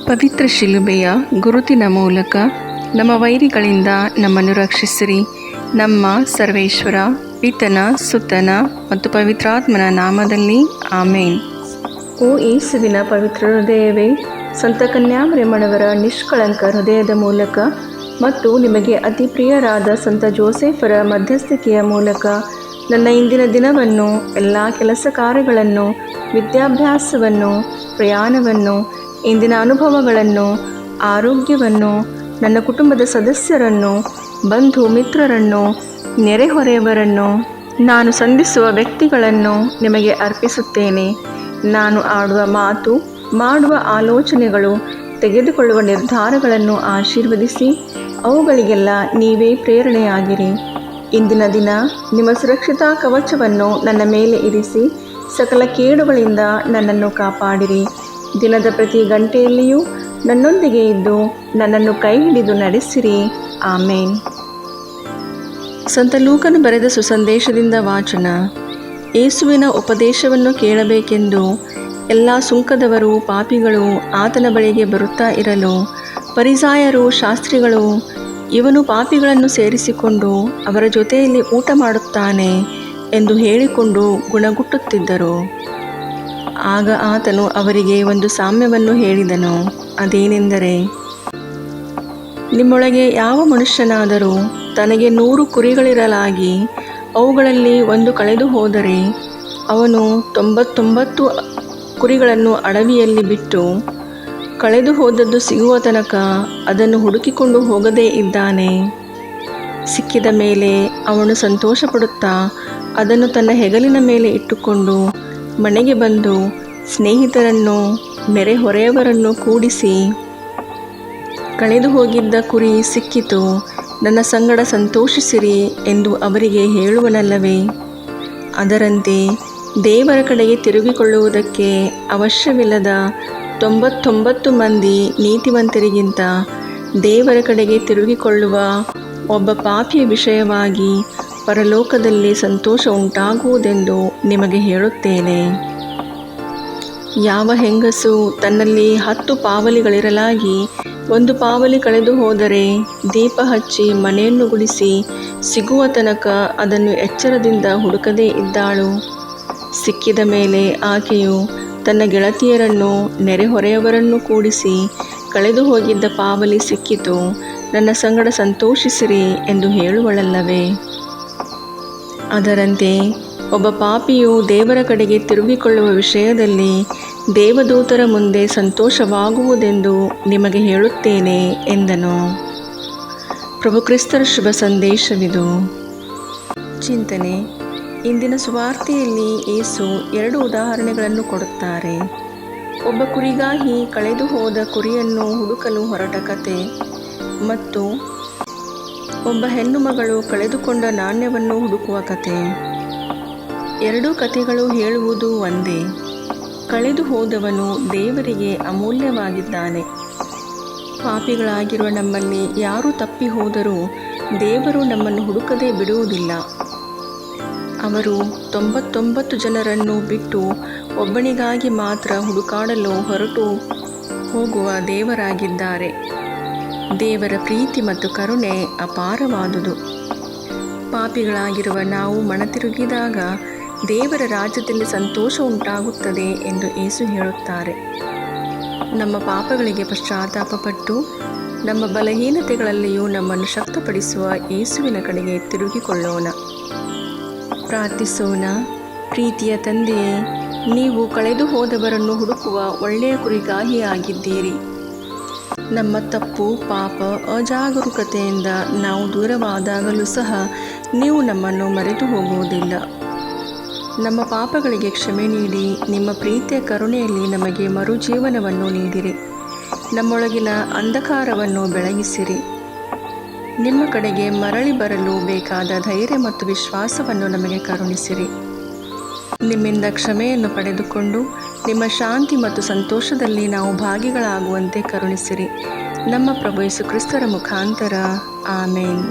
ಪವಿತ್ರ ಶಿಲುಬೆಯ ಗುರುತಿನ ಮೂಲಕ ನಮ್ಮ ವೈರಿಗಳಿಂದ ನಮ್ಮನ್ನು ರಕ್ಷಿಸಿರಿ. ನಮ್ಮ ಸರ್ವೇಶ್ವರ, ಪಿತನ, ಸುತನ ಮತ್ತು ಪವಿತ್ರಾತ್ಮನ ನಾಮದಲ್ಲಿ ಆಮೇನ್. ಓ ಯೇಸುವಿನ ಪವಿತ್ರ ಹೃದಯವೇ, ಸಂತ ಕನ್ಯಾಮರಿಯಮ್ಮನವರ ನಿಷ್ಕಳಂಕ ಹೃದಯದ ಮೂಲಕ ಮತ್ತು ನಿಮಗೆ ಅತಿ ಪ್ರಿಯರಾದ ಸಂತ ಜೋಸೆಫರ ಮಧ್ಯಸ್ಥಿಕೆಯ ಮೂಲಕ ನನ್ನ ಇಂದಿನ ದಿನವನ್ನು, ಎಲ್ಲ ಕೆಲಸ ಕಾರ್ಯಗಳನ್ನು, ವಿದ್ಯಾಭ್ಯಾಸವನ್ನು, ಪ್ರಯಾಣವನ್ನು, ಇಂದಿನ ಅನುಭವಗಳನ್ನು, ಆರೋಗ್ಯವನ್ನು, ನನ್ನ ಕುಟುಂಬದ ಸದಸ್ಯರನ್ನು, ಬಂಧು ಮಿತ್ರರನ್ನು, ನೆರೆಹೊರೆಯವರನ್ನು, ನಾನು ಸಂಧಿಸುವ ವ್ಯಕ್ತಿಗಳನ್ನು ನಿಮಗೆ ಅರ್ಪಿಸುತ್ತೇನೆ. ನಾನು ಆಡುವ ಮಾತು, ಮಾಡುವ ಆಲೋಚನೆಗಳು, ತೆಗೆದುಕೊಳ್ಳುವ ನಿರ್ಧಾರಗಳನ್ನು ಆಶೀರ್ವದಿಸಿ ಅವುಗಳಿಗೆಲ್ಲ ನೀವೇ ಪ್ರೇರಣೆಯಾಗಿರಿ. ಇಂದಿನ ದಿನ ನಿಮ್ಮ ಸುರಕ್ಷತಾ ಕವಚವನ್ನು ನನ್ನ ಮೇಲೆ ಇರಿಸಿ ಸಕಲ ಕೇಡುಗಳಿಂದ ನನ್ನನ್ನು ಕಾಪಾಡಿರಿ. ದಿನದ ಪ್ರತಿ ಗಂಟೆಯಲ್ಲಿಯೂ ನನ್ನೊಂದಿಗೆ ಇದ್ದು ನನ್ನನ್ನು ಕೈ ಹಿಡಿದು ನಡೆಸಿರಿ. ಆಮೇನ್. ಸಂತ ಲೂಕನು ಬರೆದ ಸುಸಂದೇಶದಿಂದ ವಾಚನ. ಯೇಸುವಿನ ಉಪದೇಶವನ್ನು ಕೇಳಬೇಕೆಂದು ಎಲ್ಲ ಸುಂಕದವರು, ಪಾಪಿಗಳು ಆತನ ಬಳಿಗೆ ಬರುತ್ತಾ ಇರಲು ಫರಿಸಾಯರು, ಶಾಸ್ತ್ರಿಗಳು, ಇವನು ಪಾಪಿಗಳನ್ನು ಸೇರಿಸಿಕೊಂಡು ಅವರ ಜೊತೆಯಲ್ಲಿ ಊಟ ಮಾಡುತ್ತಾನೆ ಎಂದು ಹೇಳಿಕೊಂಡು ಗುಣಗುಟ್ಟುತ್ತಿದ್ದರು. ಆಗ ಆತನು ಅವರಿಗೆ ಒಂದು ಸಾಮ್ಯವನ್ನು ಹೇಳಿದನು. ಅದೇನೆಂದರೆ, ನಿಮ್ಮೊಳಗೆ ಯಾವ ಮನುಷ್ಯನಾದರೂ ತನಗೆ 100 ಕುರಿಗಳಿರಲಾಗಿ ಅವುಗಳಲ್ಲಿ ಒಂದು ಕಳೆದು ಹೋದರೆ ಅವನು 99 ಕುರಿಗಳನ್ನು ಅಡವಿಯಲ್ಲಿ ಬಿಟ್ಟು ಕಳೆದು ಹೋದದ್ದು ಸಿಗುವ ತನಕ ಅದನ್ನು ಹುಡುಕಿಕೊಂಡು ಹೋಗದೇ ಇದ್ದಾನೆ. ಸಿಕ್ಕಿದ ಮೇಲೆ ಅವನು ಸಂತೋಷಪಡುತ್ತಾ ಅದನ್ನು ತನ್ನ ಹೆಗಲಿನ ಮೇಲೆ ಇಟ್ಟುಕೊಂಡು ಮನೆಗೆ ಬಂದು ಸ್ನೇಹಿತರನ್ನು, ನೆರೆಹೊರೆಯವರನ್ನು ಕೂಡಿಸಿ, ಕಳೆದು ಹೋಗಿದ್ದ ಕುರಿ ಸಿಕ್ಕಿತು, ನನ್ನ ಸಂಗಡ ಸಂತೋಷಿಸಿರಿ ಎಂದು ಅವರಿಗೆ ಹೇಳುವನಲ್ಲವೇ? ಅದರಂತೆ ದೇವರ ಕಡೆಗೆ ತಿರುಗಿಕೊಳ್ಳುವುದಕ್ಕೆ ಅವಶ್ಯವಿಲ್ಲದ 99 ಮಂದಿ ನೀತಿವಂತರಿಗಿಂತ ದೇವರ ಕಡೆಗೆ ತಿರುಗಿಕೊಳ್ಳುವ ಒಬ್ಬ ಪಾಪಿಯ ವಿಷಯವಾಗಿ ಪರಲೋಕದಲ್ಲಿ ಸಂತೋಷ ಉಂಟಾಗುವುದೆಂದು ನಿಮಗೆ ಹೇಳುತ್ತೇನೆ. ಯಾವ ಹೆಂಗಸು ತನ್ನಲ್ಲಿ 10 ಪಾವಲಿಗಳಿರಲಾಗಿ 1 ಪಾವಲಿ ಕಳೆದು ಹೋದರೆ ದೀಪ ಹಚ್ಚಿ ಮನೆಯನ್ನು ಗುಡಿಸಿ ಸಿಗುವ ತನಕ ಅದನ್ನು ಎಚ್ಚರದಿಂದ ಹುಡುಕದೇ ಇದ್ದಾಳು? ಸಿಕ್ಕಿದ ಮೇಲೆ ಆಕೆಯು ತನ್ನ ಗೆಳತಿಯರನ್ನು, ನೆರೆಹೊರೆಯವರನ್ನು ಕೂಡಿಸಿ, ಕಳೆದು ಹೋಗಿದ್ದ ಪಾವಲಿ ಸಿಕ್ಕಿತು, ನನ್ನ ಸಂಗಡ ಸಂತೋಷಿಸಿರಿ ಎಂದು ಹೇಳುವಳಲ್ಲವೇ? ಅದರಂತೆ ಒಬ್ಬ ಪಾಪಿಯು ದೇವರ ಕಡೆಗೆ ತಿರುಗಿಕೊಳ್ಳುವ ವಿಷಯದಲ್ಲಿ ದೇವದೂತರ ಮುಂದೆ ಸಂತೋಷವಾಗುವುದೆಂದು ನಿಮಗೆ ಹೇಳುತ್ತೇನೆ ಎಂದನು. ಪ್ರಭು ಕ್ರಿಸ್ತರ ಶುಭ ಸಂದೇಶವಿದು. ಚಿಂತನೆ. ಇಂದಿನ ಸುವಾರ್ತೆಯಲ್ಲಿ ಯೇಸು 2 ಉದಾಹರಣೆಗಳನ್ನು ಕೊಡುತ್ತಾರೆ. ಒಬ್ಬ ಕುರಿಗಾಹಿ ಕಳೆದು ಹೋದ ಕುರಿಯನ್ನು ಹುಡುಕಲು ಹೊರಟ ಕತೆ ಮತ್ತು ಒಬ್ಬ ಹೆಣ್ಣು ಮಗಳು ಕಳೆದುಕೊಂಡ ನಾಣ್ಯವನ್ನು ಹುಡುಕುವ ಕತೆ. 2 ಕಥೆಗಳು ಹೇಳುವುದು ಒಂದೇ. ಕಳೆದು ಹೋದವನು ದೇವರಿಗೆ ಅಮೂಲ್ಯವಾಗಿದ್ದಾನೆ. ಪಾಪಿಗಳಾಗಿರುವ ನಮ್ಮಲ್ಲಿ ಯಾರು ತಪ್ಪಿ ಹೋದರೂ ದೇವರು ನಮ್ಮನ್ನು ಹುಡುಕದೇ ಬಿಡುವುದಿಲ್ಲ. ಅವರು 99 ಜನರನ್ನು ಬಿಟ್ಟು ಒಬ್ಬನಿಗಾಗಿ ಮಾತ್ರ ಹುಡುಕಾಡಲು ಹೊರಟು ಹೋಗುವ ದೇವರಾಗಿದ್ದಾರೆ. ದೇವರ ಪ್ರೀತಿ ಮತ್ತು ಕರುಣೆ ಅಪಾರವಾದುದು. ಪಾಪಿಗಳಾಗಿರುವ ನಾವು ಮನತಿರುಗಿದಾಗ ದೇವರ ರಾಜ್ಯದಲ್ಲಿ ಸಂತೋಷ ಉಂಟಾಗುತ್ತದೆ ಎಂದು ಯೇಸು ಹೇಳುತ್ತಾರೆ. ನಮ್ಮ ಪಾಪಗಳಿಗೆ ಪಶ್ಚಾತ್ತಾಪಪಟ್ಟು ನಮ್ಮ ಬಲಹೀನತೆಗಳಲ್ಲಿಯೂ ನಮ್ಮನ್ನು ಶಕ್ತಪಡಿಸುವ ಯೇಸುವಿನ ಕಡೆಗೆ ತಿರುಗಿಕೊಳ್ಳೋಣ. ಪ್ರಾರ್ಥಿಸೋಣ. ಪ್ರೀತಿಯ ತಂದೆಯೇ, ನೀವು ಕಳೆದು ಹೋದವರನ್ನು ಹುಡುಕುವ ಒಳ್ಳೆಯ ಕುರಿಗಾಹಿಯಾಗಿದ್ದೀರಿ. ನಮ್ಮ ತಪ್ಪು, ಪಾಪ, ಅಜಾಗರೂಕತೆಯಿಂದ ನಾವು ದೂರವಾದಾಗಲೂ ಸಹ ನೀವು ನಮ್ಮನ್ನು ಮರೆತು ಹೋಗುವುದಿಲ್ಲ. ನಮ್ಮ ಪಾಪಗಳಿಗೆ ಕ್ಷಮೆ ನೀಡಿ ನಿಮ್ಮ ಪ್ರೀತಿಯ ಕರುಣೆಯಲ್ಲಿ ನಮಗೆ ಮರುಜೀವನವನ್ನು ನೀಡಿರಿ. ನಮ್ಮೊಳಗಿನ ಅಂಧಕಾರವನ್ನು ಬೆಳಗಿಸಿರಿ. ನಿಮ್ಮ ಕಡೆಗೆ ಮರಳಿ ಬರಲು ಬೇಕಾದ ಧೈರ್ಯ ಮತ್ತು ವಿಶ್ವಾಸವನ್ನು ನಮಗೆ ಕರುಣಿಸಿರಿ. ನಿಮ್ಮಿಂದ ಕ್ಷಮೆಯನ್ನು ಪಡೆದುಕೊಂಡು ನಿಮ್ಮ ಶಾಂತಿ ಮತ್ತು ಸಂತೋಷದಲ್ಲಿ ನಾವು ಭಾಗಿಗಳಾಗುವಂತೆ ಕರುಣಿಸಿರಿ. ನಮ್ಮ ಪ್ರಭು ಯೇಸು ಕ್ರಿಸ್ತರ ಮುಖಾಂತರ. ಆಮೇನ್.